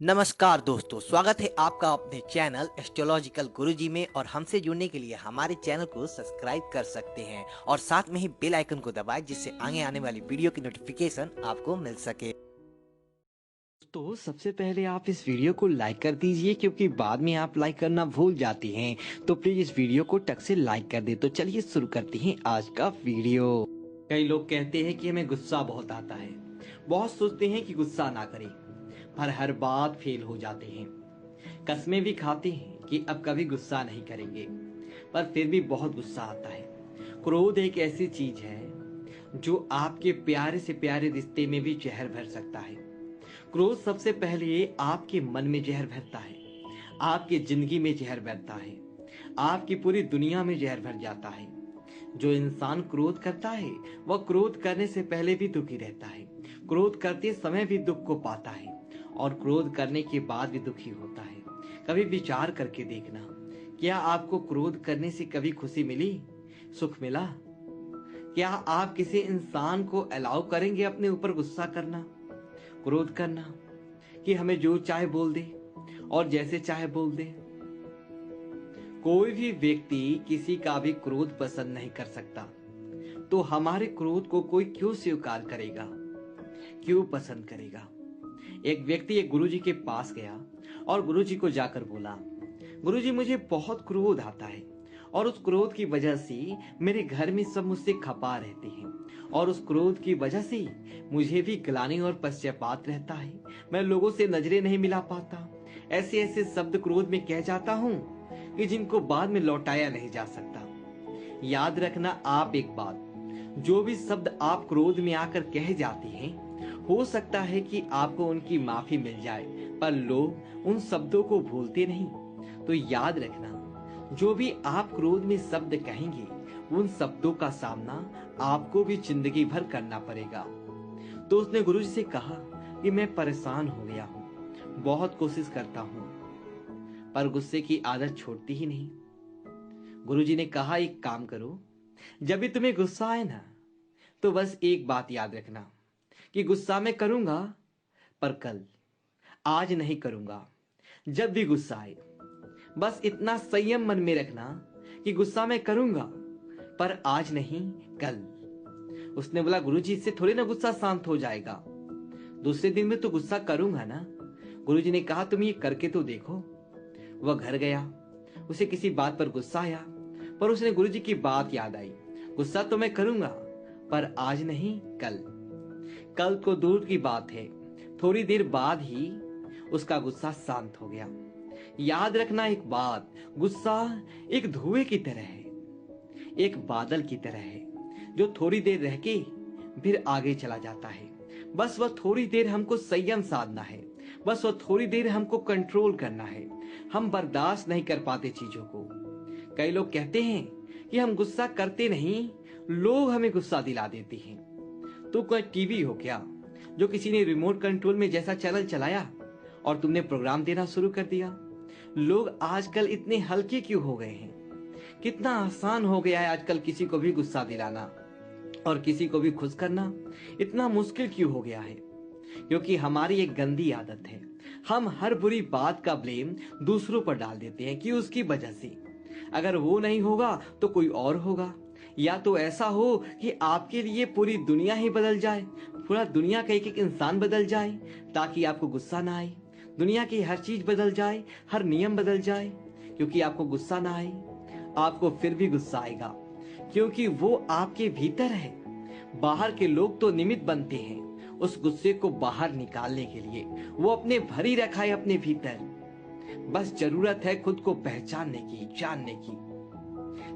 नमस्कार दोस्तों, स्वागत है आपका अपने चैनल एस्ट्रोलॉजिकल गुरुजी में। और हमसे जुड़ने के लिए हमारे चैनल को सब्सक्राइब कर सकते हैं और साथ में ही बेल आइकन को दबाएं, जिससे आगे आने वाली वीडियो की नोटिफिकेशन आपको मिल सके। तो सबसे पहले आप इस वीडियो को लाइक कर दीजिए, क्योंकि बाद में आप लाइक करना भूल जाती हैं। तो प्लीज इस वीडियो को टक से लाइक कर दे। तो चलिए शुरू करते हैं आज का वीडियो। कई लोग कहते हैं कि हमें गुस्सा बहुत आता है, बहुत सोचते हैं कि गुस्सा ना करें, पर हर बात फेल हो जाते हैं। कस्में भी खाते हैं कि अब कभी गुस्सा नहीं करेंगे, पर फिर भी बहुत गुस्सा आता है। क्रोध एक ऐसी चीज है जो आपके प्यारे से प्यारे रिश्ते में भी जहर भर सकता है। क्रोध सबसे पहले आपके मन में जहर भरता है, आपकी जिंदगी में जहर भरता है, आपकी पूरी दुनिया में जहर भर जाता है। जो इंसान क्रोध करता है वह क्रोध करने से पहले भी दुखी रहता है, क्रोध करते समय भी दुख को पाता है और क्रोध करने के बाद भी दुखी होता है। कभी विचार करके देखना, क्या आपको क्रोध करने से कभी खुशी मिली, सुख मिला? क्या आप किसी इंसान को अलाउ करेंगे अपने ऊपर गुस्सा करना, क्रोध करना, कि हमें जो चाहे बोल दे और जैसे चाहे बोल दे? कोई भी व्यक्ति किसी का भी क्रोध पसंद नहीं कर सकता, तो हमारे क्रोध को कोई क्यों स्वीकार करेगा, क्यों पसंद करेगा? एक व्यक्ति एक गुरुजी के पास गया और गुरुजी को जाकर बोला, गुरुजी मुझे बहुत क्रोध आता है और उस क्रोध की वजह से मेरे घर में सब मुझसे खपा रहते हैं और उस क्रोध की वजह से मुझे भी ग्लानि और पश्चाताप रहता है। मैं लोगों से नजरें नहीं मिला पाता, ऐसे ऐसे शब्द क्रोध में कह जाता हूँ कि जिनको बाद में लौटाया नहीं जा सकता। याद रखना आप एक बात, जो भी शब्द आप क्रोध में आकर कह जाते हैं, हो सकता है कि आपको उनकी माफी मिल जाए, पर लोग उन शब्दों को भूलते नहीं। तो याद रखना, जो भी आप क्रोध में शब्द कहेंगे, उन शब्दों का सामना आपको भी जिंदगी भर करना पड़ेगा। तो उसने गुरुजी से कहा कि मैं परेशान हो गया हूँ, बहुत कोशिश करता हूँ, पर गुस्से की आदत छोड़ती ही नहीं। गुरुजी ने कहा, एक काम करो, जब भी तुम्हें गुस्सा आए ना, तो बस एक बात याद रखना कि गुस्सा मैं करूंगा, पर कल, आज नहीं करूंगा। जब भी गुस्सा आए, बस इतना संयम मन में रखना कि गुस्सा मैं करूंगा, पर आज नहीं, कल। उसने बोला, गुरुजी इससे थोड़ी ना गुस्सा शांत हो जाएगा, दूसरे दिन में तो गुस्सा करूंगा ना। गुरुजी ने कहा, तुम ये करके तो देखो। वह घर गया, उसे किसी बात पर गुस्सा आया, पर उसने गुरुजी की बात याद आई, गुस्सा तो मैं करूंगा, पर आज नहीं, कल। कल को दूर की बात है, थोड़ी देर बाद ही उसका गुस्सा शांत हो गया। याद रखना एक बात, गुस्सा एक धुएं की तरह है, एक बादल की तरह है, जो थोड़ी देर रह के फिर आगे चला जाता है। बस वह थोड़ी देर हमको संयम साधना है, बस वह थोड़ी देर हमको कंट्रोल करना है। हम बर्दाश्त नहीं कर पाते चीजों को। कई लोग कहते हैं कि हम गुस्सा करते नहीं, लोग हमें गुस्सा दिला देते हैं। तो कोई टीवी हो क्या, जो किसी ने रिमोट कंट्रोल में जैसा चैनल चलाया और तुमने प्रोग्राम देना शुरू कर दिया? लोग आजकल इतने हल्के क्यों हो गए हैं? कितना आसान हो गया है आजकल किसी को भी गुस्सा दिलाना और किसी को भी खुश करना। इतना मुश्किल क्यों हो गया है? क्योंकि हमारी एक गंदी आदत है, हम हर बुरी बात का ब्लेम दूसरों पर डाल देते हैं कि उसकी वजह से, अगर वो नहीं होगा तो कोई और होगा। या तो ऐसा हो कि आपके लिए पूरी दुनिया ही बदल जाए, पूरा दुनिया का एक एक इंसान बदल जाए, ताकि आपको गुस्सा ना आए। दुनिया की हर चीज बदल जाए, हर नियम बदल जाए, क्योंकि आपको गुस्सा ना आए। आपको फिर भी गुस्सा आएगा, क्योंकि वो आपके भीतर है। बाहर के लोग तो निमित्त बनते हैं उस गुस्से को बाहर निकालने के लिए, वो अपने भरी रखा है अपने भीतर। बस जरूरत है खुद को पहचानने की, जानने की।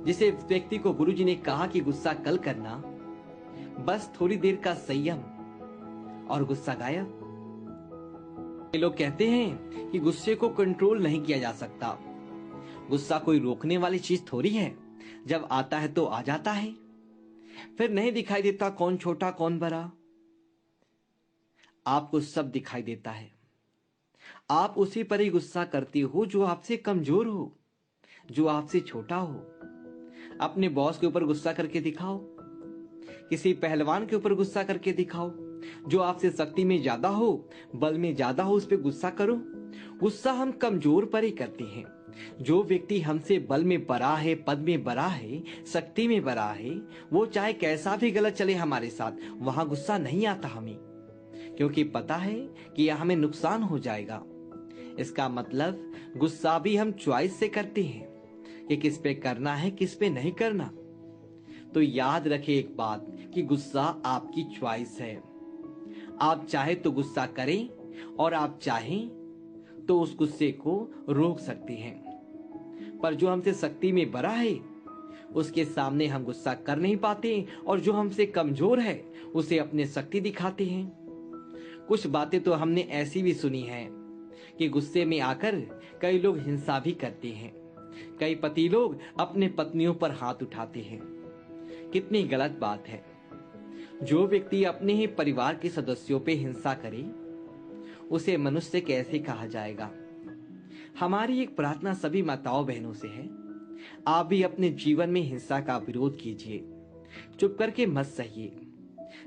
जिसे व्यक्ति को गुरुजी ने कहा कि गुस्सा कल करना, बस थोड़ी देर का संयम और गुस्सा गायब। लोग कहते हैं कि गुस्से को कंट्रोल नहीं किया जा सकता। गुस्सा कोई रोकने वाली चीज थोड़ी है, जब आता है तो आ जाता है, फिर नहीं दिखाई देता कौन छोटा कौन बड़ा। आपको सब दिखाई देता है। आप उसी पर ही गुस्सा करते हो जो आपसे कमजोर हो, जो आपसे छोटा हो। अपने बॉस के ऊपर गुस्सा करके दिखाओ, किसी पहलवान के ऊपर गुस्सा करके दिखाओ, जो आपसे शक्ति में ज्यादा हो, बल में ज्यादा हो, उस पर गुस्सा करो। गुस्सा हम कमजोर पर ही करते हैं। जो व्यक्ति हमसे बल में बड़ा है, पद में बड़ा है, शक्ति में बड़ा है, वो चाहे कैसा भी गलत चले हमारे साथ, वहां गुस्सा नहीं आता हमें, क्योंकि पता है कि यह हमें नुकसान हो जाएगा। इसका मतलब गुस्सा भी हम चॉइस से करते हैं कि किस पे करना है, किस पे नहीं करना। तो याद रखें एक बात कि गुस्सा आपकी चॉइस है। आप चाहे तो गुस्सा करें और आप चाहें तो उस गुस्से को रोक सकते हैं। पर जो हमसे शक्ति में बड़ा है, उसके सामने हम गुस्सा कर नहीं पाते, और जो हमसे कमजोर है उसे अपने शक्ति दिखाते हैं। कुछ बातें तो हमने ऐसी भी सुनी हैं कि गुस्से में आकर कई लोग हिंसा भी करते हैं। कई पति लोग अपने पत्नियों पर हाथ उठाते हैं। कितनी गलत बात है। जो व्यक्ति अपने ही परिवार के सदस्यों पे हिंसा करे, उसे मनुष्य कैसे कहा जाएगा। हमारी एक प्रार्थना सभी माताओं बहनों से है, आप भी अपने जीवन में हिंसा का विरोध कीजिए, चुप करके मत सहिए।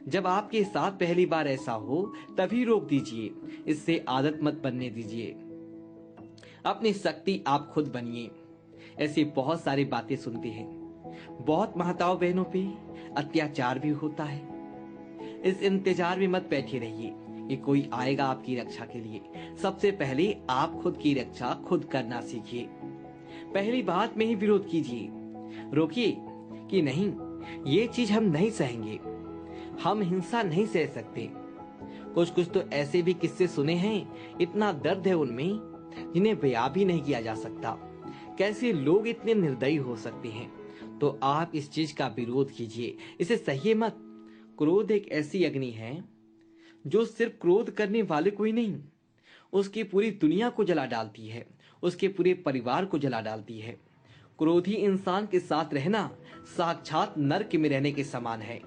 जब आपके साथ पहली बार ऐसा हो तभी रोक दीजिए, इससे आदत मत बनने दीजिए। अपनी शक्ति आप खुद बनिए। ऐसी बहुत सारी बातें सुनते हैं। बहुत माताओं बहनों पे अत्याचार भी होता है। इस इंतजार में मत बैठे रहिए कि कोई आएगा आपकी रक्षा के लिए। सबसे पहले आप खुद की रक्षा खुद करना सीखिए। पहली बात में ही विरोध कीजिए, रोकिए कि नहीं, ये चीज हम नहीं सहेंगे, हम हिंसा नहीं सह सकते। कुछ तो ऐसे भी किस्से सुने हैं, इतना दर्द है उनमें जिन्हें बयां भी नहीं किया जा सकता। कैसे लोग इतने निर्दयी हो सकते हैं। तो आप इस चीज का विरोध कीजिए, इसे सहिए मत। क्रोध एक ऐसी अग्नि है जो सिर्फ क्रोध करने वाले को ही नहीं, उसकी पूरी दुनिया को जला डालती है, उसके पूरे परिवार को जला डालती है। क्रोधी इंसान के साथ रहना साक्षात नरक में रहने के समान है।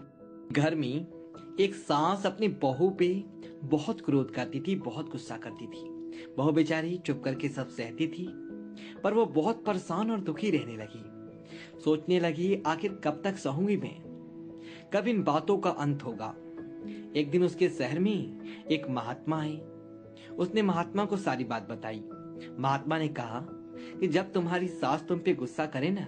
घर में एक सास अपनी बहू पे बहुत क्रोध करती थी, बहुत गुस्सा करती थी। बहू बेचारी चुप करके सब सहती थी, पर वो बहुत परेशान और दुखी रहने लगी। सोचने लगी, आखिर कब तक सहूंगी मैं, कब इन बातों का अंत होगा। एक दिन उसके शहर में एक महात्मा आए। उसने महात्मा को सारी बात बताई। महात्मा ने कहा कि जब तुम्हारी सास तुम पे गुस्सा करे ना,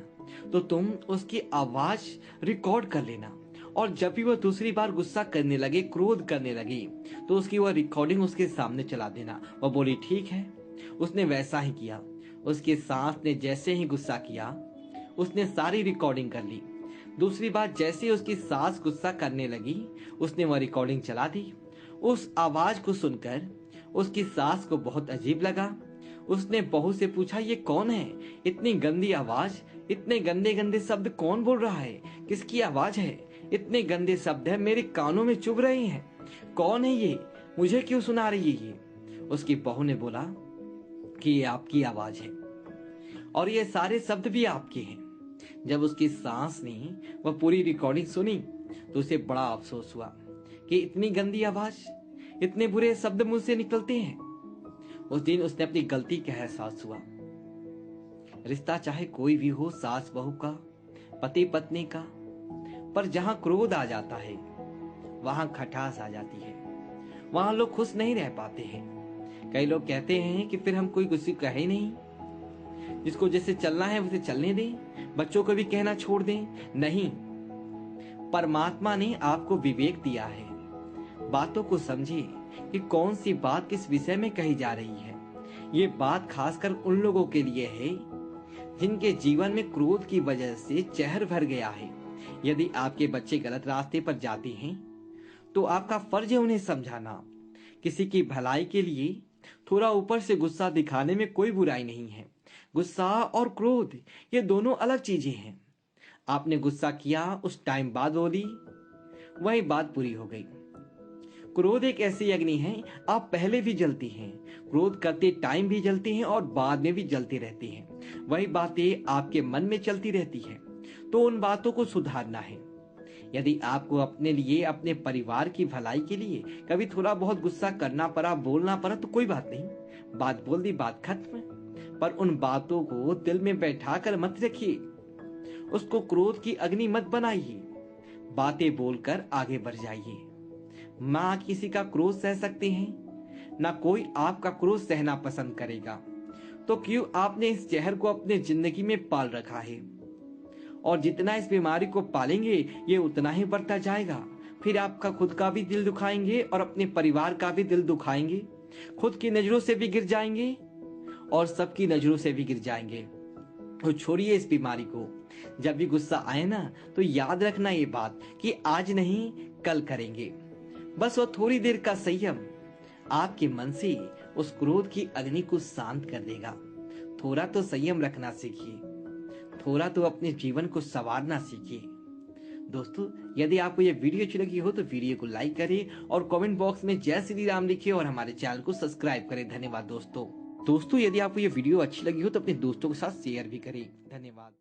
तो तुम उसकी आवाज रिकॉर्ड कर लेना, और जब भी वह दूसरी बार गुस्सा करने लगे, क्रोध करने लगी, तो उसकी वह रिकॉर्डिंग उसके सामने चला देना। वह बोली ठीक है। उसने वैसा ही किया। उसके सास ने जैसे ही गुस्सा किया, उसने सारी रिकॉर्डिंग कर ली। दूसरी बार जैसे ही उसकी सास गुस्सा करने लगी, उसने वह रिकॉर्डिंग चला दी। उस आवाज को सुनकर उसकी सास को बहुत अजीब लगा। उसने बहू से पूछा, ये कौन है, इतनी गंदी आवाज, इतने गंदे गंदे शब्द कौन बोल रहा है, किसकी आवाज है, इतने गंदे शब्द है, मेरे कानों में चुभ रहे हैं, कौन है ये, मुझे क्यों सुना रही है ये। उसकी बहू ने बोला कि ये आपकी आवाज है और ये सारे शब्द भी आपके हैं। जब उसकी सास ने वह पूरी रिकॉर्डिंग सुनी तो उसे बड़ा अफसोस हुआ कि इतनी गंदी आवाज, इतने बुरे शब्द मुंह से निकलते हैं। उस दिन उसने अपनी गलती का एहसास हुआ। रिश्ता चाहे कोई भी हो, सास बहू का, पति पत्नी का, पर जहां क्रोध आ जाता है वहां खटास आ जाती है, वहां लोग खुश नहीं रह पाते हैं। कई लोग कहते हैं कि फिर हम कोई किसी को कहे नहीं, जिसको जैसे चलना है वैसे चलने दें, बच्चों को भी कहना छोड़ दें। नहीं, परमात्मा ने आपको विवेक दिया है। बातों को समझिए कि कौन सी बात किस विषय में कही जा रही है। ये बात खासकर उन लोगों के लिए है जिनके जीवन में क्रोध की वजह से जहर भर गया है। यदि आपके बच्चे गलत रास्ते पर जाते हैं तो आपका फर्ज है उन्हें समझाना। किसी की भलाई के लिए थोड़ा ऊपर से गुस्सा दिखाने में कोई बुराई नहीं है। गुस्सा और क्रोध ये दोनों अलग चीजें हैं। आपने गुस्सा किया, उस टाइम बाद बोली, वही बात पूरी हो गई। क्रोध एक ऐसी अग्नि है, आप पहले भी जलती हैं, क्रोध करते टाइम भी जलते हैं और बाद में भी जलते रहते हैं। वही बातें आपके मन में चलती रहती हैं, तो उन बातों को सुधारना है। यदि आपको अपने लिए, अपने परिवार की भलाई के लिए कभी थोड़ा बहुत गुस्सा करना पड़ा, बोलना पड़ा, तो कोई बात नहीं, बात बोल दी, बात खत्म। पर उन बातों को दिल में बैठा कर मत रखिए, उसको क्रोध की अग्नि मत बनाइए। बातें बोलकर आगे बढ़ जाइए। ना किसी का क्रोध सह सकते हैं, ना कोई आपका क्रोध सहना पसंद करेगा। तो क्यों आपने इस जहर को अपने जिंदगी में पाल रखा है? और जितना इस बीमारी को पालेंगे ये उतना ही बढ़ता जाएगा। फिर आपका खुद का भी दिल दुखाएंगे और अपने परिवार का भी दिल दुखाएंगे, खुद की नजरों से भी गिर जाएंगे और सबकी नजरों से भी गिर जाएंगे। तो छोड़िए इस बीमारी को। जब भी गुस्सा आए ना तो याद रखना ये बात कि आज नहीं कल करेंगे। बस वो थोड़ी देर का संयम आपके मन से उस क्रोध की अग्नि को शांत कर देगा। थोड़ा तो संयम रखना सीखिए, थोड़ा तो अपने जीवन को संवारना सीखिए। दोस्तों, यदि आपको यह वीडियो अच्छी लगी हो तो वीडियो को लाइक करें और कमेंट बॉक्स में जय श्री राम लिखिए और हमारे चैनल को सब्सक्राइब करें। धन्यवाद दोस्तों। यदि आपको यह वीडियो अच्छी लगी हो तो अपने दोस्तों के साथ शेयर भी करें। धन्यवाद।